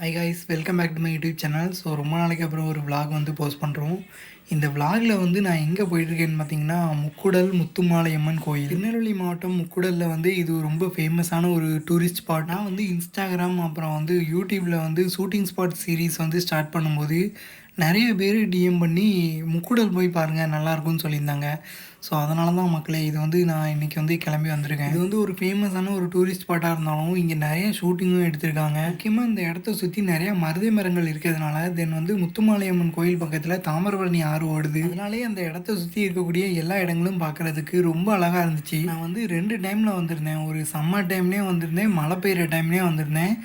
High guys, welcome back to my YouTube channel. So ரொம்ப நாளைக்கு அப்புறம் ஒரு vlog வந்து போஸ்ட் பண்ணுறோம். இந்த vlogல வந்து நான் எங்கே போயிட்டுருக்கேன்னு பார்த்தீங்கன்னா, முக்குடல் முத்துமாலையம்மன் கோயில், திருநெல்வேலி மாவட்டம். முக்குடலில் வந்து இது ரொம்ப ஃபேமஸான ஒரு டூரிஸ்ட் ஸ்பாட். நான் வந்து இன்ஸ்டாகிராம் அப்புறம் வந்து யூடியூப்பில் வந்து ஷூட்டிங் ஸ்பாட் சீரீஸ் வந்து ஸ்டார்ட் பண்ணும்போது நிறைய பேர் டிஎம் பண்ணி முக்குடல் போய் பாருங்கள் நல்லாயிருக்கும்னு சொல்லியிருந்தாங்க. ஸோ அதனால தான் மக்களே, இது வந்து நான் இன்றைக்கி வந்து கிளம்பி வந்திருக்கேன். இது வந்து ஒரு ஃபேமஸான ஒரு டூரிஸ்ட் ஸ்பாட்டாக இருந்தாலும் இங்கே நிறைய ஷூட்டிங்கும் எடுத்திருக்காங்க. முக்கியமாக இந்த இடத்த சுற்றி நிறையா மருதை மரங்கள் இருக்கிறதுனால தென் வந்து முத்துமாலையம்மன் கோயில் பக்கத்தில் தாமிரபரணி ஆறு ஓடுது. அதனாலே அந்த இடத்த சுற்றி இருக்கக்கூடிய எல்லா இடங்களும் பார்க்குறதுக்கு ரொம்ப அழகாக இருந்துச்சு. நான் வந்து 2 டைமில் வந்திருந்தேன். ஒரு சம்மர் டைம்லேயும் வந்திருந்தேன், மழை பெய்கிற டைம்லேயும் வந்திருந்தேன்.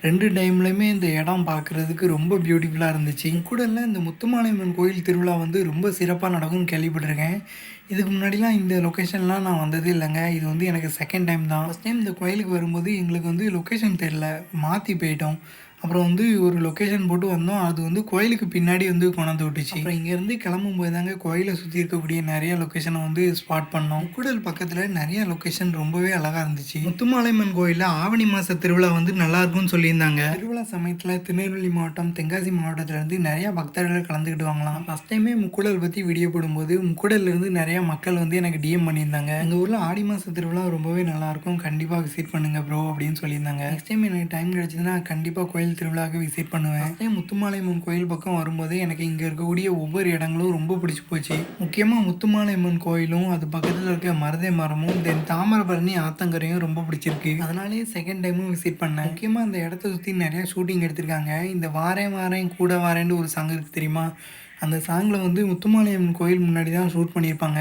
2 டைம்லையுமே இந்த இடம் பார்க்குறதுக்கு ரொம்ப பியூட்டிஃபுல்லாக இருந்துச்சு. கூடல இந்த முத்துமாலையம்மன் கோயில் திருவிழா வந்து ரொம்ப சிறப்பாக நடக்கும்னு கேள்விப்பட்டிருக்கேன். இதுக்கு முன்னாடிலாம் இந்த லொக்கேஷன்லாம் நான் வந்ததே இல்லைங்க. இது வந்து எனக்கு செகண்ட் டைம் தான். ஃபஸ்ட் டைம் இந்த கோயிலுக்கு வரும்போது எங்களுக்கு வந்து லொக்கேஷன் தெரியல, மாற்றி போயிட்டோம். அப்புறம் வந்து ஒரு லொக்கேஷன் போட்டு வந்தோம். அது வந்து கோயிலுக்கு பின்னாடி வந்து கொண்டாந்து விட்டுச்சு. அப்புறம் இங்கேருந்து கிளம்பும்போது தாங்க கோயிலை சுற்றி இருக்கக்கூடிய நிறைய லொக்கேஷனை வந்து ஸ்பாட் பண்ணோம். கூடல் பக்கத்தில் நிறைய லொக்கேஷன் ரொம்பவே அழகாக இருந்துச்சு. முத்துமாலையம்மன் கோயிலில் ஆவணி மாத திருவிழா வந்து நல்லா இருக்கும்னு சொல்லியிருந்தாங்க. திருவிழா சமயத்தில் திருநெல்வேலி மாவட்டம், தென்காசி மாவட்டத்திலேருந்து நிறையா பக்தர்கள் கலந்துக்கிட்டு வாங்கலாம். ஃபஸ்ட் டைமே முக்குடல் பற்றி வீடியோ போடும்போது முக்குடல்லேருந்து நிறையா மக்கள் வந்து எனக்கு டிஎம் பண்ணியிருந்தாங்க. எங்கள் ஊரில் ஆடி மாத திருவிழா ரொம்பவே நல்லாயிருக்கும், கண்டிப்பாக விசிட் பண்ணுங்கள் ப்ரோ அப்படின்னு சொல்லியிருந்தாங்க. நெக்ஸ்ட் டைம் எனக்கு டைம் கிடச்சிதுன்னா கண்டிப்பாக கோயில் திருவிழாவுக்கு விசிட் பண்ணுவேன். முத்துமாலையம்மன் கோயில் பக்கம் வரும்போது எனக்கு இங்கே இருக்கக்கூடிய ஒவ்வொரு இடங்களும் ரொம்ப பிடிச்சி போச்சு. முக்கியமாக முத்துமாலையம்மன் கோயிலும் அது பக்கத்தில் இருக்க மருதை மரமும் தென் தாமிரபரணி ஆத்தங்கரையும் ரொம்ப பிடிச்சிருக்கு. அதனாலேயே செகண்ட் டைமும் விசிட் பண்ணேன். முக்கியமாக அந்த இடத்த சுற்றி நிறையா ஷூட்டிங் எடுத்திருக்காங்க. இந்த வாரேன் வாரேன் கூட வாரேன்னு ஒரு சாங் இருக்குது தெரியுமா? அந்த சாங்கில் வந்து முத்துமாலையம்மன் கோயில் முன்னாடி தான் ஷூட் பண்ணியிருப்பாங்க.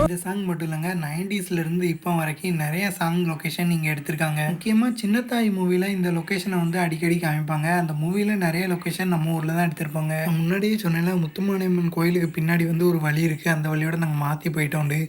இந்த சாங் மட்டும் இல்லைங்க, 90ஸ்லேருந்து இப்போ வரைக்கும் நிறைய சாங் லொக்கேஷன் இங்கே எடுத்திருக்காங்க. முக்கியமாக சின்னத்தாய் மூவியில் இந்த லொக்கேஷனை வந்து அடிக்கடி காமிப்பாங்க. அந்த மூவியில் நிறைய லொக்கேஷன் நம்ம ஊரில் தான் எடுத்திருப்பாங்க. முன்னாடியே சொன்னேன்ல, முத்துமாலையம்மன் கோயிலுக்கு பின்னாடி வந்து ஒரு வழி இருக்குது. அந்த வழியோட நாங்கள் மாற்றி போயிட்டோண்டு.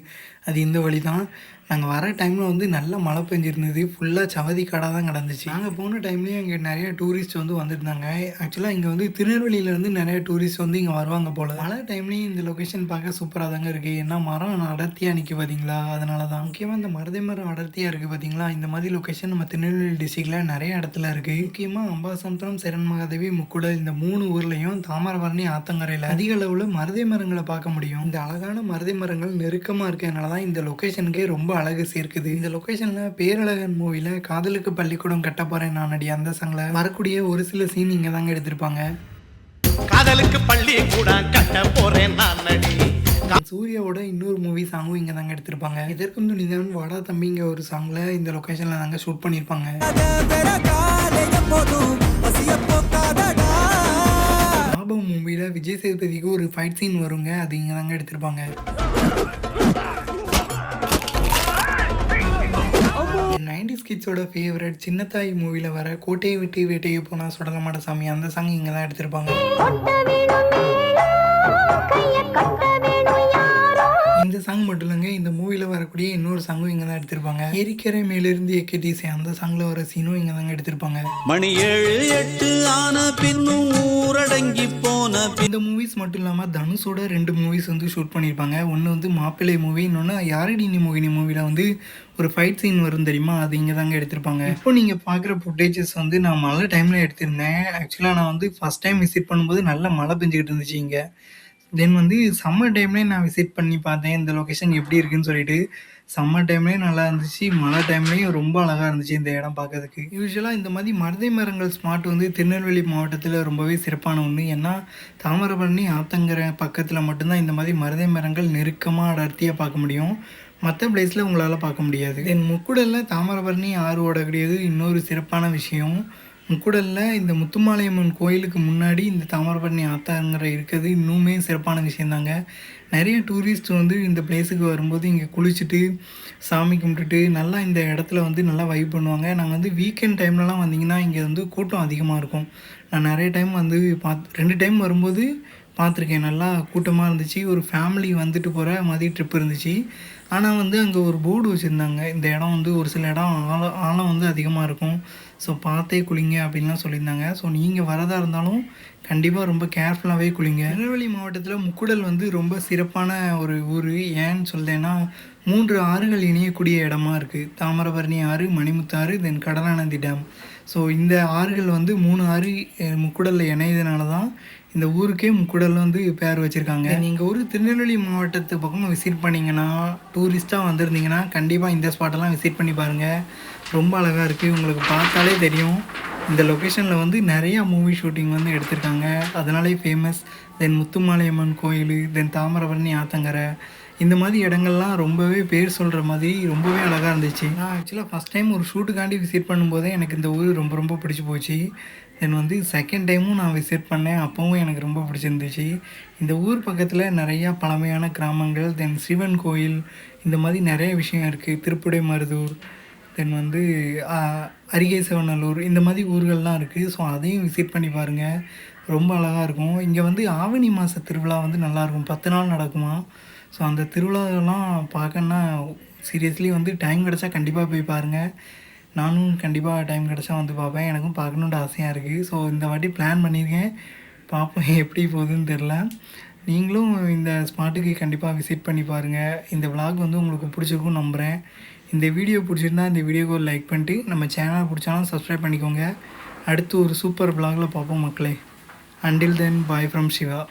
அது இந்த வழி தான். நாங்கள் வர டைமில் வந்து நல்ல மழை பெஞ்சிருந்தது. ஃபுல்லாக சவதி காடாக தான் கிடந்துச்சு. நாங்கள் போன டைம்லேயும் இங்கே நிறைய டூரிஸ்ட் வந்து வந்திருந்தாங்க. ஆக்சுவலாக இங்கே வந்து திருநெல்வேலியிலேருந்து நிறைய டூரிஸ்ட் வந்து இங்கே வருவாங்க போல். மழை டைம்லேயும் இந்த லொக்கேஷன் பார்க்க சூப்பராக தாங்க இருக்குது. ஏன்னா மரம் அடர்த்தியாக நிற்க பார்த்தீங்களா, அதனால தான். முக்கியமாக இந்த மருதை மரம் அடர்த்தியாக இருக்குது பார்த்தீங்களா. இந்த மாதிரி லொக்கேஷன் நம்ம திருநெல்வேலி டிஸ்ட்ரிக்டில் நிறைய இடத்துல இருக்குது. முக்கியமாக அம்பாசமுத்திரம், சேரன் மகாதேவி, முக்குடல் இந்த 3 ஊர்லேயும் தாமிரபரணி ஆத்தங்கரையில் அதிக அளவில் மருதை மரங்களை பார்க்க முடியும். இந்த அழகான மருதை மரங்கள் நெருக்கமாக இருக்கிறதுனால தான் இந்த லொக்கேஷனுக்கே ரொம்ப அழகு சேர்க்குது. இந்த லொக்கேஷனில் பேரழகன் மூவியில் காதலுக்கு பள்ளிக்கூடம் கட்ட போகிறேன் நானடி அந்த சாங்கில் வரக்கூடிய ஒரு சில சீன் இங்கே தாங்க எடுத்திருப்பாங்க. காதலுக்கு பள்ளிக்கூடம் கட்ட போகிறேன் நானடி. சூர்யாவோட இன்னொரு மூவி சாங்கும் இங்கே தாங்க எடுத்திருப்பாங்க. இதற்கும் துணிதான் வாடா தம்பிங்க ஒரு சாங்கில் இந்த லொக்கேஷனில் தாங்க ஷூட் பண்ணியிருப்பாங்க. பாபம் மூவியில் விஜய் சேதுபதிக்கு ஒரு ஃபைட் சீன் வருங்க, அது இங்கே தாங்க எடுத்திருப்பாங்க. 90s கிட்ஸோட ஃபேவரட் சின்னத்தாய் மூவியில் வர கோட்டையை விட்டு வேட்டையை போனால் சுடலமாட சாமி அந்த சாங் இங்கே தான் எடுத்திருப்பாங்க. இந்த சாங் மட்டும் இல்லைங்க, இந்த மூவியில் வரக்கூடிய இன்னொரு சாங்கும் இங்கே தான் எடுத்திருப்பாங்க. ஏரிக்கரை மேலிருந்து எக்கேடிசை அந்த சாங்கில் வர சீனும் இங்கே தாங்க எடுத்திருப்பாங்க. மணி 7 8 ஆன பின்னும் ஊரடங்கி போன. இந்த மூவிஸ் மட்டும் இல்லாமல் தனுஷோட 2 மூவிஸ் வந்து ஷூட் பண்ணியிருப்பாங்க. ஒன்று வந்து மாப்பிள்ளை மூவி, இன்னொன்று யாரடி நீ மோகினி மூவியில் வந்து ஒரு ஃபைட் சீன் வரும் தெரியுமா, அது இங்கே தாங்க எடுத்திருப்பாங்க. இப்போ நீங்கள் பார்க்குற ஃபுட்டேஜஸ் வந்து நான் மழை டைமில் எடுத்திருந்தேன். ஆக்சுவலாக நான் வந்து ஃபஸ்ட் டைம் விசிட் பண்ணும்போது நல்லா மழை பெஞ்சிக்கிட்டு இருந்துச்சு இங்கே. தென் வந்து சம்மர் டைம்லேயே நான் விசிட் பண்ணி பார்த்தேன் இந்த லொக்கேஷன் எப்படி இருக்குன்னு சொல்லிட்டு. சம்மர் டைம்லேயும் நல்லா இருந்துச்சு, மழை டைம்லேயும் ரொம்ப அழகாக இருந்துச்சு இந்த இடம் பார்க்கறதுக்கு. யூஸ்வலாக இந்த மாதிரி மருதை மரங்கள் ஸ்பாட் வந்து திருநெல்வேலி மாவட்டத்தில் ரொம்பவே சிறப்பான ஒன்று. ஏன்னா தாமிரபரணி ஆத்தங்கரை பக்கத்தில் மட்டும்தான் இந்த மாதிரி மருதை மரங்கள் நெருக்கமாக அடர்த்தியாக பார்க்க முடியும். மற்ற பிளேஸில் உங்களால் பார்க்க முடியாது. தென் முக்குடலில் தாமிரபரணி ஆறு ஓடக்கூடியது இன்னொரு சிறப்பான விஷயம். முக்குடலில் இந்த முத்துமாலையம்மன் கோயிலுக்கு முன்னாடி இந்த தாமிரபரணி ஆத்தங்கரை இருக்கிறது இன்னுமே சிறப்பான விஷயந்தாங்க. நிறைய டூரிஸ்ட் வந்து இந்த பிளேஸுக்கு வரும்போது இங்கே குளிச்சுட்டு சாமி கும்பிட்டுட்டு நல்லா இந்த இடத்துல வந்து நல்லா வைப் பண்ணுவாங்க. நாங்கள் வந்து வீக்கெண்ட் டைம்லலாம் வந்தீங்கன்னா இங்கே வந்து கூட்டம் அதிகமாக இருக்கும். நான் நிறைய டைம் வந்து 2 டைம் வரும்போது பார்த்துருக்கேன். நல்லா கூட்டமாக இருந்துச்சு. ஒரு ஃபேமிலி வந்துட்டு போகிற மாதிரி ட்ரிப் இருந்துச்சு. ஆனால் வந்து அங்கே ஒரு போர்டு வச்சுருந்தாங்க, இந்த இடம் வந்து ஒரு சில இடம் ஆழம் வந்து அதிகமாக இருக்கும், ஸோ பார்த்தே குளிங்க அப்படின்லாம் சொல்லியிருந்தாங்க. ஸோ நீங்கள் வரதா இருந்தாலும் கண்டிப்பாக ரொம்ப கேர்ஃபுல்லாகவே குளிங்க. திருநெல்வேலி மாவட்டத்தில் முக்கூடல் வந்து ரொம்ப சிறப்பான ஒரு ஊர். ஏன்னு சொல்லேன்னா 3 ஆறுகள் இணையக்கூடிய இடமா இருக்குது. தாமிரபரணி ஆறு, மணிமுத்து ஆறு, தென் கடலானந்தி டேம். ஸோ இந்த ஆறுகள் வந்து 3 ஆறு முக்கூடலில் இணையதுனால தான் இந்த ஊருக்கே முக்கூடல் வந்து பேர் வச்சுருக்காங்க. நீங்கள் ஊர் திருநெல்வேலி மாவட்டத்து பக்கம் விசிட் பண்ணிங்கன்னா, டூரிஸ்ட்டாக வந்திருந்தீங்கன்னா கண்டிப்பாக இந்த ஸ்பாட்டெல்லாம் விசிட் பண்ணி பாருங்கள். ரொம்ப அழகாக இருக்குது. உங்களுக்கு பார்த்தாலே தெரியும். இந்த லொக்கேஷனில் வந்து நிறையா மூவி ஷூட்டிங் வந்து எடுத்திருக்காங்க. அதனாலே ஃபேமஸ். தென் முத்துமாலையம்மன் கோயில், தென் தாமிரபரணி ஆத்தங்கரை, இந்த மாதிரி இடங்கள்லாம் ரொம்பவே பேர் சொல்கிற மாதிரி ரொம்பவே அழகாக இருந்துச்சு. நான் ஆக்சுவலாக ஃபஸ்ட் டைம் ஒரு ஷூட்டுக்காண்டி விசிட் பண்ணும்போதே எனக்கு இந்த ஊர் ரொம்ப ரொம்ப பிடிச்சி போச்சு. தென் வந்து செகண்ட் டைமும் நான் விசிட் பண்ணேன். அப்போவும் எனக்கு ரொம்ப பிடிச்சிருந்துச்சு. இந்த ஊர் பக்கத்தில் நிறையா பழமையான கிராமங்கள், தென் சிவன் கோயில், இந்த மாதிரி நிறைய விஷயம் இருக்குது. திருப்புடை மருதூர், தென் வந்து அரிகேசவநல்லூர், இந்த மாதிரி ஊர்கள்லாம் இருக்குது. ஸோ அதையும் விசிட் பண்ணி பாருங்கள். ரொம்ப அழகாக இருக்கும். இங்கே வந்து ஆவணி மாத திருவிழா வந்து நல்லாயிருக்கும். 10 நாள் நடக்குமா. ஸோ அந்த திருவிழாவெல்லாம் பார்க்கணுன்னா சீரியஸ்லி வந்து டைம் கிடச்சா கண்டிப்பாக போய் பாருங்கள். நானும் கண்டிப்பாக டைம் கிடச்சா வந்து பார்ப்பேன். எனக்கும் பார்க்கணுன்ட்டு ஆசையாக இருக்குது. ஸோ இந்த வாட்டி பிளான் பண்ணியிருக்கேன். பார்ப்போம் எப்படி போகுதுன்னு தெரில. நீங்களும் இந்த ஸ்பாட்டுக்கு கண்டிப்பாக விசிட் பண்ணி பாருங்கள். இந்த விலாக் வந்து உங்களுக்கு பிடிச்சிருக்கும்னு நம்புகிறேன். இந்த வீடியோ பிடிச்சிருந்தா இந்த வீடியோக்கு ஒரு லைக் பண்ணிட்டு நம்ம சேனல் பிடிச்சாலும் சப்ஸ்கிரைப் பண்ணிக்கோங்க. அடுத்து ஒரு சூப்பர் விலாகில் பார்ப்போம் மக்களே. Until then bye from Siva.